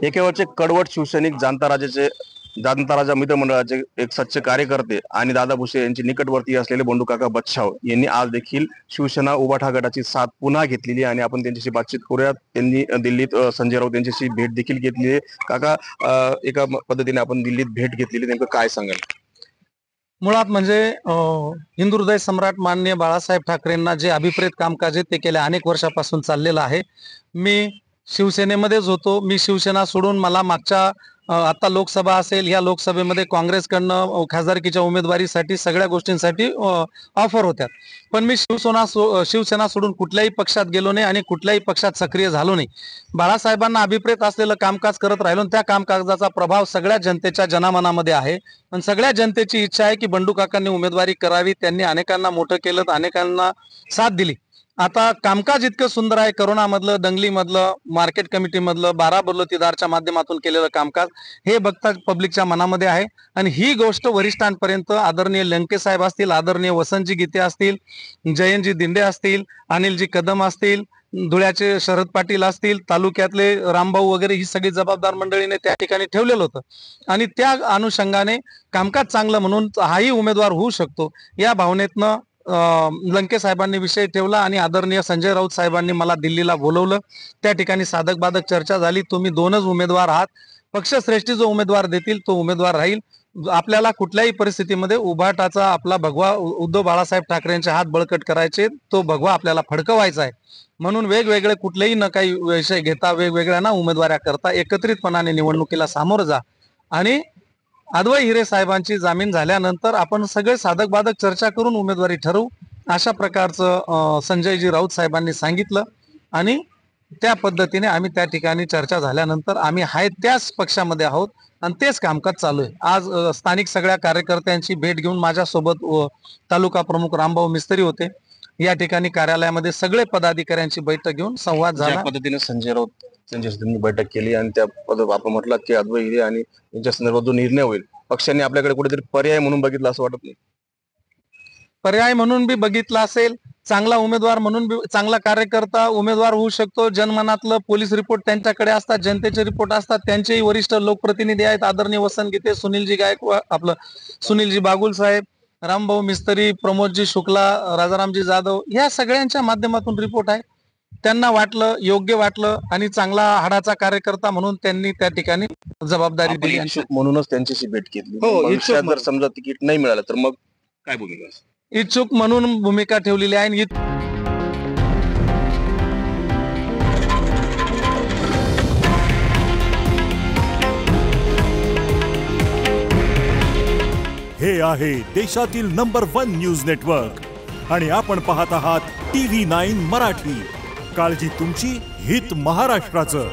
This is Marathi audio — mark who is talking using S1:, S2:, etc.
S1: एकेवरचे कडवट शिवसैनिक जाणता राजा मित्रमंडळाचे एक सच्चे कार्यकर्ते आणि दादा भुसे यांचे निकटवर्ती असलेले बंडू काका बच्छाव यांनी आज देखील शिवसेना उभाठा गटाची साथ पुन्हा घेतलेली आणि आपण त्यांच्याशी बातचीत करूयात। त्यांनी दिल्लीत संजय राऊत यांच्याशी भेट देखील घेतली आहे। काका, एका पद्धतीने आपण दिल्लीत भेट घेतलेली, नेमकं काय सांगाल?
S2: मुळात म्हणजे हिंदू हृदय सम्राट माननीय बाळासाहेब ठाकरेंना जे अभिप्रेत कामकाज आहे ते गेल्या अनेक वर्षापासून चाललेलं आहे। मी शिवसेनेमध्येच होतो। मी शिवसेना सोडून मला मागच्या आता लोकसभा असेल, या लोकसभेमध्ये काँग्रेसकडनं खासदारकीच्या उमेदवारीसाठी सगळ्या गोष्टींसाठी ऑफर होत्या, पण मी शिवसेना सोडून कुठल्याही पक्षात गेलो नाही आणि कुठल्याही पक्षात सक्रिय झालो नाही। बाळासाहेबांना अभिप्रेत असलेलं कामकाज करत राहिलो, त्या कामकाजाचा प्रभाव सगळ्या जनतेच्या जनामनामध्ये आहे। पण सगळ्या जनतेची इच्छा आहे की बंडू काकांनी उमेदवारी करावी। त्यांनी अनेकांना मोठं केलं, अनेकांना साथ दिली। आता कामकाज इतकं सुंदर आहे, करोनामधलं, दंगलीमधलं, मार्केट कमिटीमधलं, 12 बलोतीदारच्या माध्यमातून केलेलं कामकाज हे बघता पब्लिकच्या मनामध्ये आहे। आणि ही गोष्ट वरिष्ठांपर्यंत आदरणीय लंके साहेब असतील, आदरणीय वसंतजी गीते असतील, जयंतजी दिंडे असतील, अनिलजी कदम असतील, धुळ्याचे शरद पाटील असतील, तालुक्यातले रामभाऊ वगैरे ही सगळी जबाबदार मंडळीने त्या ठिकाणी ठेवलेलं होतं आणि त्या अनुषंगाने कामकाज चांगलं म्हणून हाही उमेदवार होऊ शकतो या भावनेतनं लंके साहेबांनी विषय ठेवला आणि आदरणीय संजय राऊत साहेबांनी मला दिल्लीला बोलवलं। त्या ठिकाणी साधक बाधक चर्चा झाली। तुम्ही दोनच उमेदवार आहात, पक्षश्रेष्ठी जो उमेदवार देतील तो उमेदवार राहील। आपल्याला कुठल्याही परिस्थितीमध्ये उभाटाचा आपला भगवा उद्धव बाळासाहेब ठाकरेंचे हात बळकट करायचे, तो भगवा आपल्याला फडकवायचा आहे। म्हणून वेगवेगळे कुठलेही न काही विषय घेता, वेगवेगळ्या ना उमेदवाऱ्या करता एकत्रितपणाने निवडणुकीला सामोरं जा आणि अद्वै हिरे साहेबांची जामीन झाल्यानंतर आपण सगळे साधक बाधक चर्चा करून उमेदवारी ठरवू, अशा प्रकारचं संजयजी राऊत साहेबांनी सांगितलं आणि त्या पद्धतीने आम्ही त्या ठिकाणी चर्चा झाल्यानंतर आम्ही त्याच पक्षामध्ये आहोत आणि तेच कामकाज चालू आहे। आज स्थानिक सगळ्या कार्यकर्त्यांची भेट घेऊन माझ्यासोबत तालुका प्रमुख रामभाऊ मिस्त्री होते। या ठिकाणी कार्यालयामध्ये सगळे पदाधिकाऱ्यांची बैठक घेऊन संवाद झाला।
S1: पद्धतीने संजय राऊत त्यांच्याशी बैठक केली आणि त्या आपण म्हटलं की अद्वै हिरे आणि यांच्या संदर्भात जो निर्णय होईल, पक्षांनी आपल्याकडे कुठेतरी पर्याय म्हणून बघितला असं वाटत नाही?
S2: पर्याय म्हणून बी बघितला असेल, चांगला उमेदवार म्हणून बी, चांगला कार्यकर्ता उमेदवार होऊ शकतो। जनमनातलं पोलीस रिपोर्ट त्यांच्याकडे असतात, जनतेचे रिपोर्ट असतात, त्यांचेही वरिष्ठ लोकप्रतिनिधी आहेत, आदरणीय वसंत गीते, सुनीलजी गायकवाड, आपलं सुनीलजी बागुल साहेब, रामभाऊ मिस्त्री, प्रमोदजी शुक्ला, राजारामजी जाधव, या सगळ्यांच्या माध्यमातून रिपोर्ट आहे। त्यांना वाटलं, योग्य वाटलं आणि चांगला हाडाचा कार्यकर्ता म्हणून त्यांनी त्या ठिकाणी जबाबदारी दिली।
S1: म्हणूनच त्यांच्याशी भेट घेतली। जर समजा तिकीट नाही मिळालं तर मग काय भूमिका?
S2: इच्छुक म्हणून भूमिका ठेवलेली आहे।
S3: हे आहे देशातील नंबर 1 न्यूज नेटवर्क आणि आपण पाहत आहात TV9 मराठी। काळजी तुमची, हित महाराष्ट्राचं।